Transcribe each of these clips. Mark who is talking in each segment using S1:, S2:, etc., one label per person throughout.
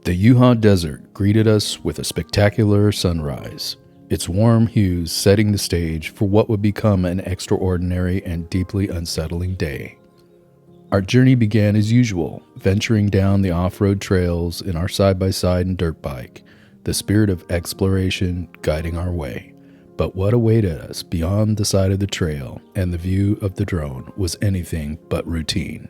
S1: The Yuha Desert greeted us with a spectacular sunrise, its warm hues setting the stage for what would become an extraordinary and deeply unsettling day. Our journey began as usual, venturing down the off-road trails in our side-by-side and dirt bike, the spirit of exploration guiding our way. But what awaited us beyond the side of the trail and the view of the drone was anything but routine.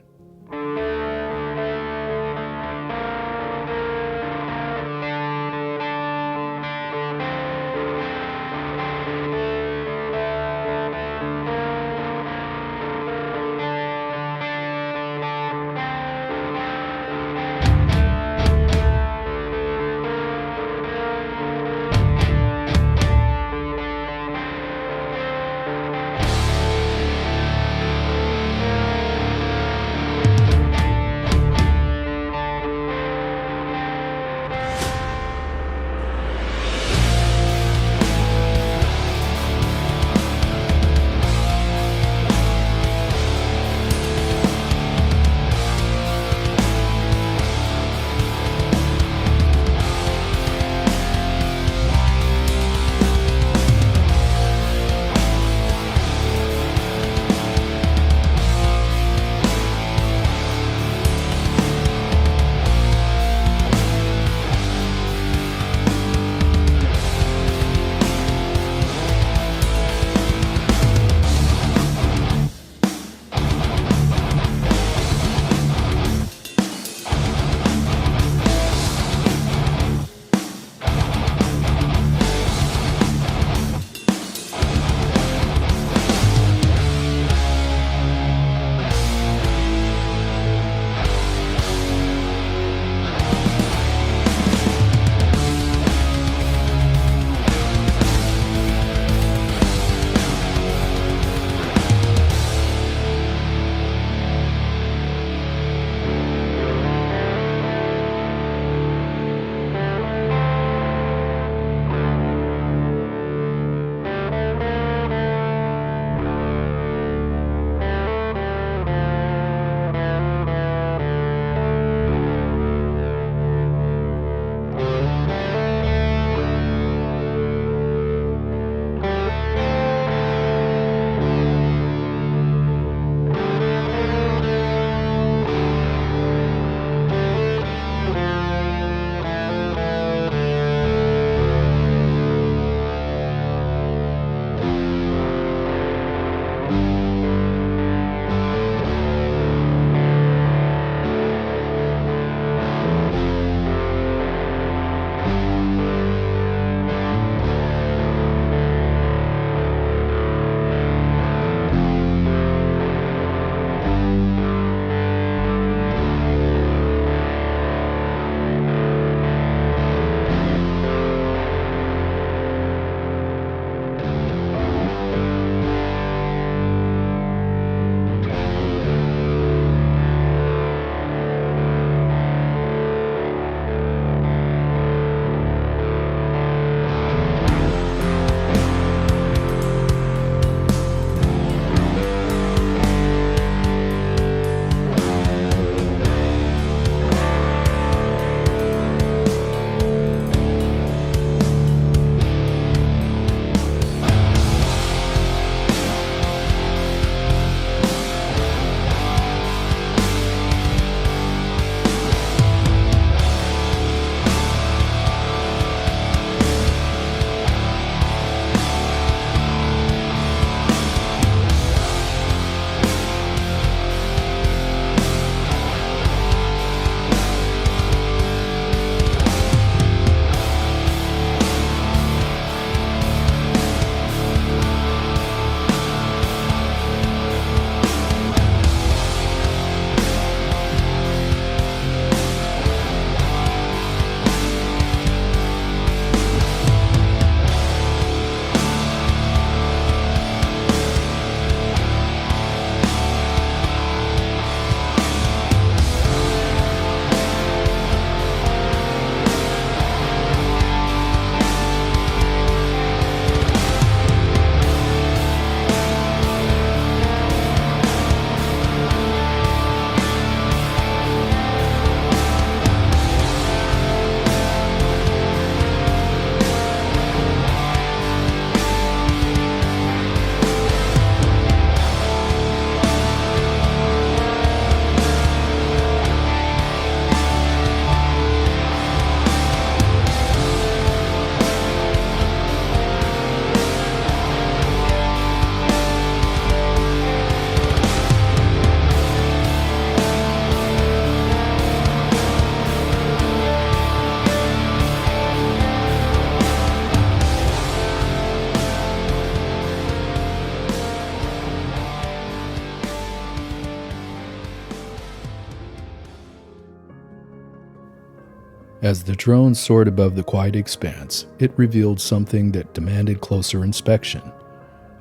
S1: As the drone soared above the quiet expanse, it revealed something that demanded closer inspection.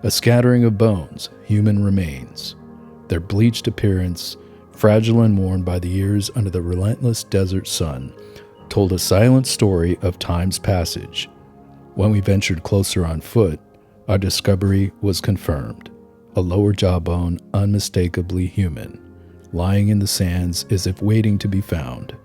S1: A scattering of bones, human remains. Their bleached appearance, fragile and worn by the years under the relentless desert sun, told a silent story of time's passage. When we ventured closer on foot, our discovery was confirmed. A lower jawbone, unmistakably human, lying in the sands as if waiting to be found.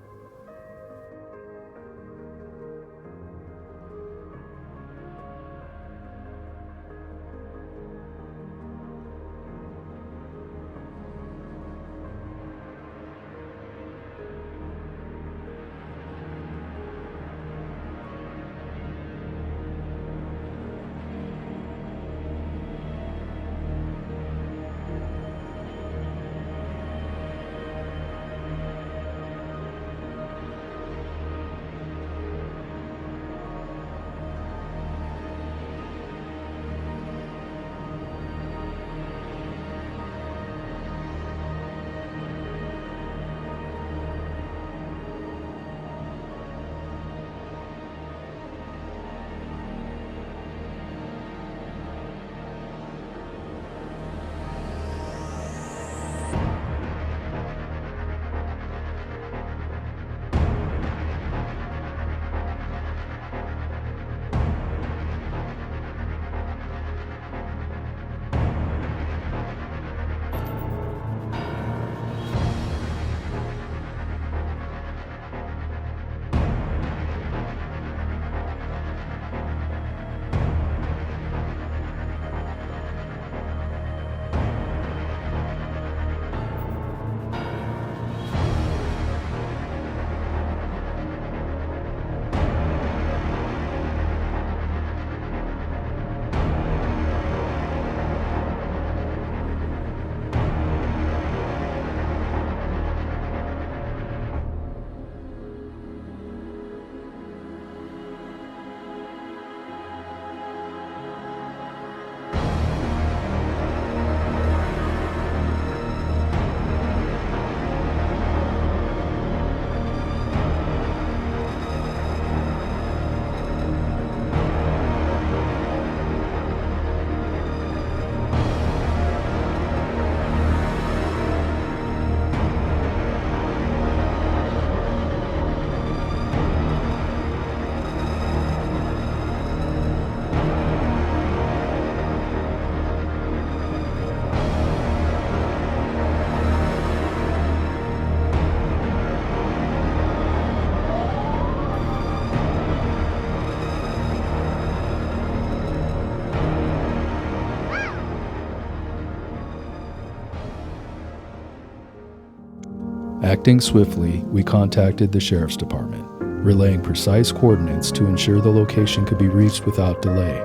S1: Acting swiftly, we contacted the sheriff's department, relaying precise coordinates to ensure the location could be reached without delay.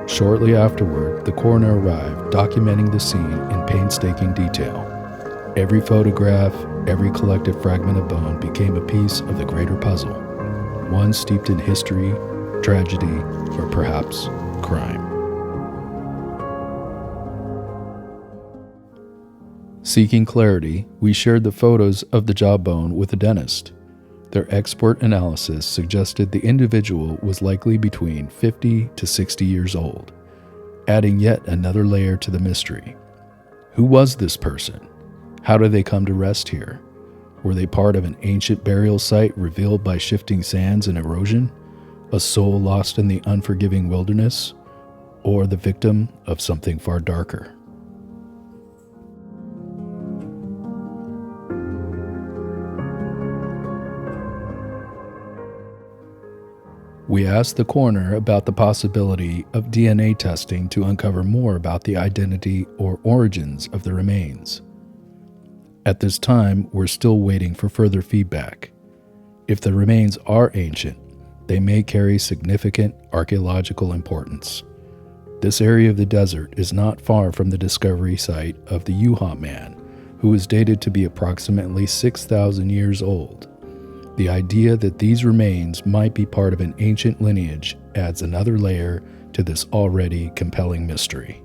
S1: Shortly afterward, the coroner arrived, documenting the scene in painstaking detail. Every photograph, every collected fragment of bone became a piece of the greater puzzle, one steeped in history, tragedy, or perhaps crime. Seeking clarity, we shared the photos of the jawbone with a dentist. Their expert analysis suggested the individual was likely between 50 to 60 years old, adding yet another layer to the mystery. Who was this person? How did they come to rest here? Were they part of an ancient burial site revealed by shifting sands and erosion? A soul lost in the unforgiving wilderness? Or the victim of something far darker? We asked the coroner about the possibility of DNA testing to uncover more about the identity or origins of the remains. At this time, we're still waiting for further feedback. If the remains are ancient, they may carry significant archaeological importance. This area of the desert is not far from the discovery site of the Yuha man, who is dated to be approximately 6,000 years old. The idea that these remains might be part of an ancient lineage adds another layer to this already compelling mystery.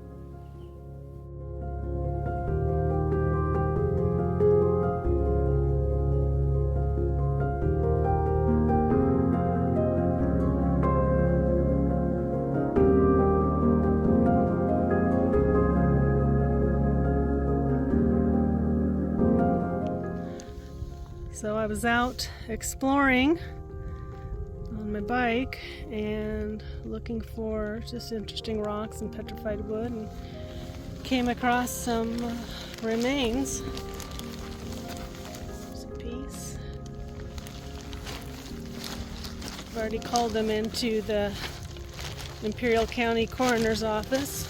S2: So I was out exploring on my bike and looking for just interesting rocks and petrified wood, and came across some remains. There's a piece. I've already called them into the Imperial County Coroner's Office.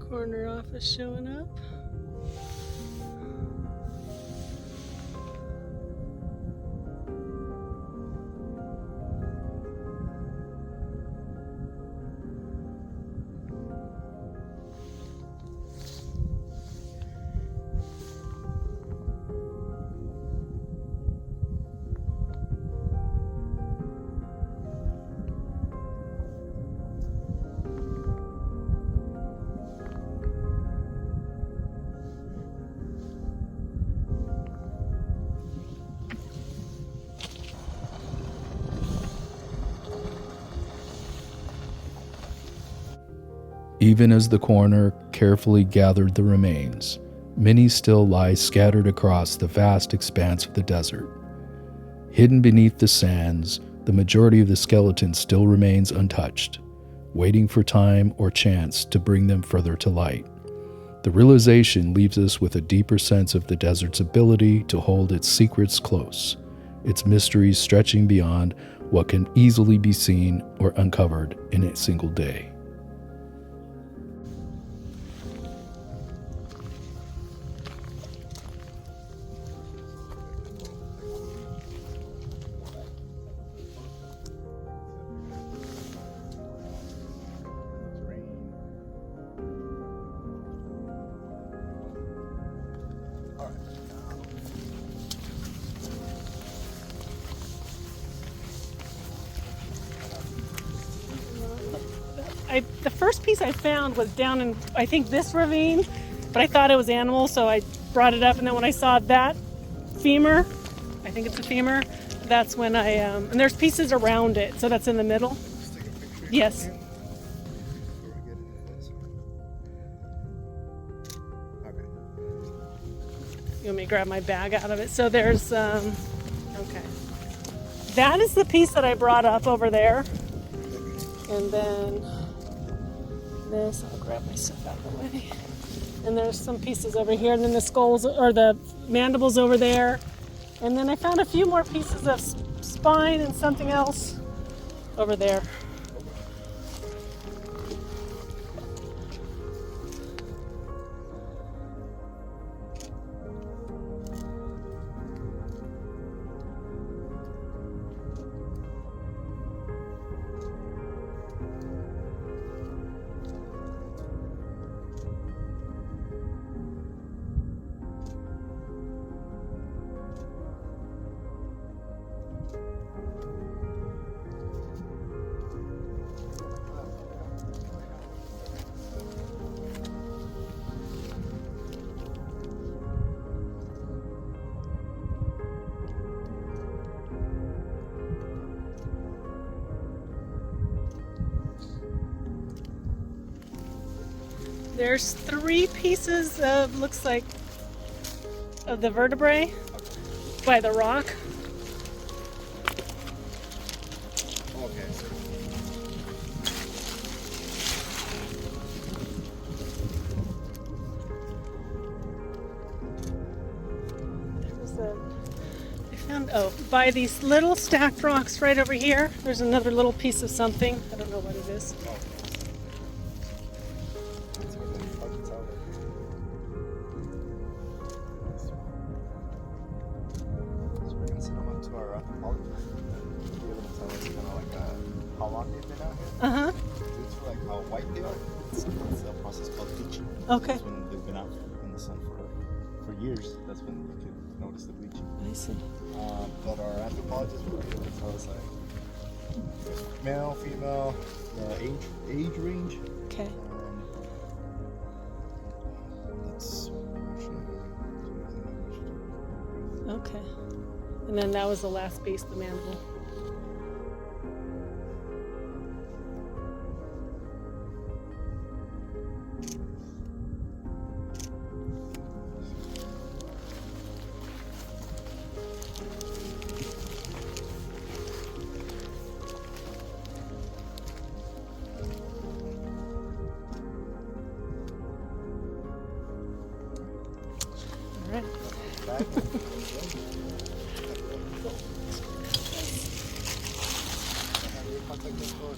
S2: Coroner office showing up.
S1: Even as the coroner carefully gathered the remains, many still lie scattered across the vast expanse of the desert. Hidden beneath the sands, the majority of the skeleton still remains untouched, waiting for time or chance to bring them further to light. The realization leaves us with a deeper sense of the desert's ability to hold its secrets close, its mysteries stretching beyond what can easily be seen or uncovered in a single day.
S2: The first piece I found was down in, I think, this ravine, but I thought it was animal, so I brought it up, and then when I saw that femur, I think it's a femur, that's when I, and there's pieces around it, so that's in the middle. Yes. You want me to grab my bag out of it? So there's, okay. That is the piece that I brought up over there. And then this, I'll grab my stuff out of the way. And there's some pieces over here, and then the skulls, or the mandibles over there. And then I found a few more pieces of spine and something else over there. There's 3 pieces of, looks like, of the vertebrae by the rock.
S3: Okay.
S2: I found, oh, by these little stacked rocks right over here, there's another little piece of something. I don't know what it is.
S3: Oh, that's where the buckets out. So we're gonna send them up to our anthropologist. They're gonna tell us kind of like how long they've been out here.
S2: Uh-huh.
S3: Due to like how white they are. It's a process called bleaching.
S2: Okay.
S3: That's when they've been out in the sun for years. That's when you can notice the bleaching.
S2: I see.
S3: But our anthropologist will be able to tell us like male, female, age range.
S2: Okay.
S3: That's
S2: Okay. And then that was the last piece, the mandible. All right.
S3: back. Contact info.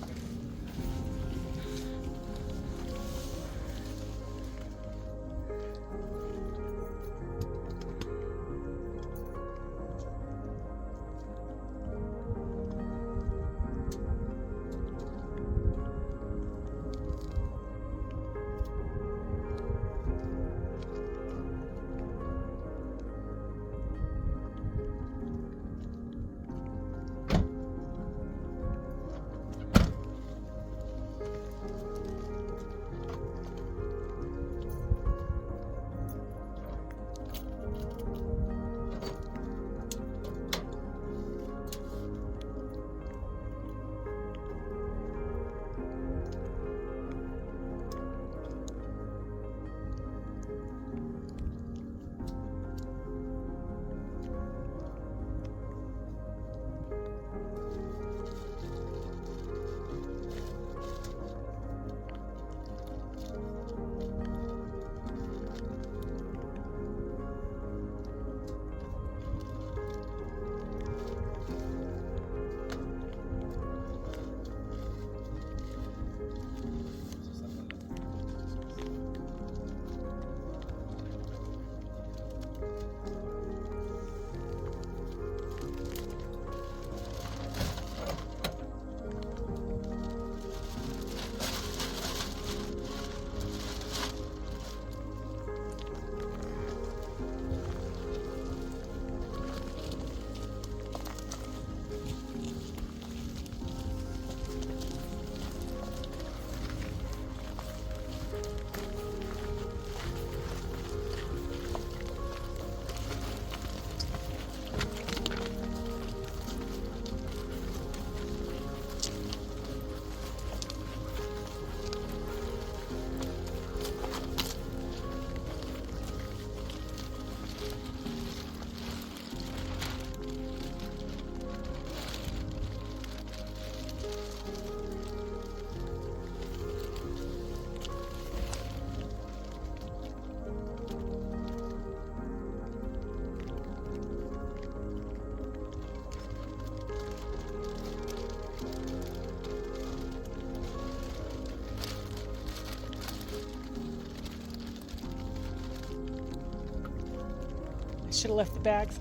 S2: Should have left the bags.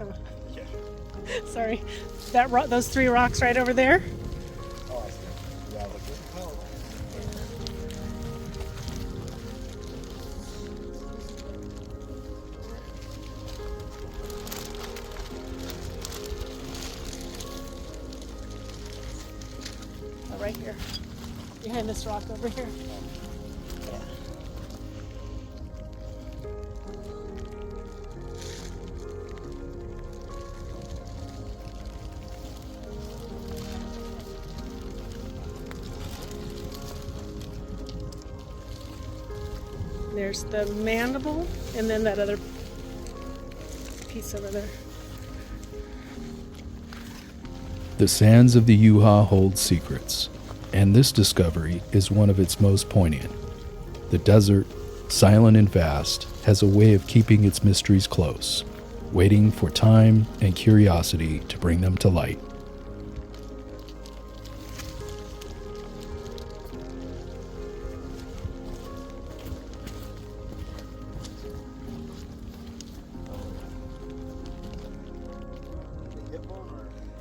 S3: Yeah.
S2: Sorry. Those 3 rocks right over there.
S3: Oh, I see. Yeah, look, there's a pile.
S2: Oh, right here. Behind this rock over here. Yeah. There's the mandible, and then that other piece over there.
S1: The sands of the Yuha hold secrets, and this discovery is one of its most poignant. The desert, silent and vast, has a way of keeping its mysteries close, waiting for time and curiosity to bring them to light.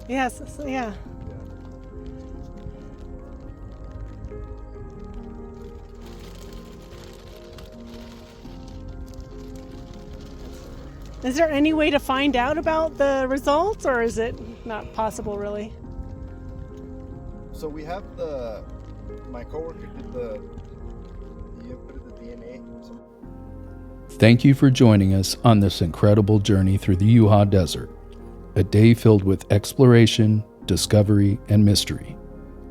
S2: Yes, yeah. Is there any way to find out about the results, or is it not possible really?
S3: So we have my coworker did the input of the DNA.
S1: Thank you for joining us on this incredible journey through the Yuha Desert, a day filled with exploration, discovery, and mystery.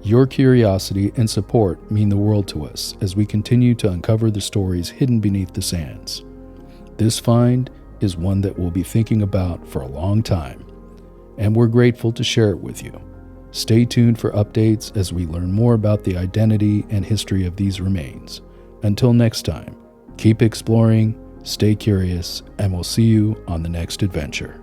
S1: Your curiosity and support mean the world to us as we continue to uncover the stories hidden beneath the sands. This find is one that we'll be thinking about for a long time, and we're grateful to share it with you. Stay tuned for updates as we learn more about the identity and history of these remains. Until next time, keep exploring, stay curious, and we'll see you on the next adventure.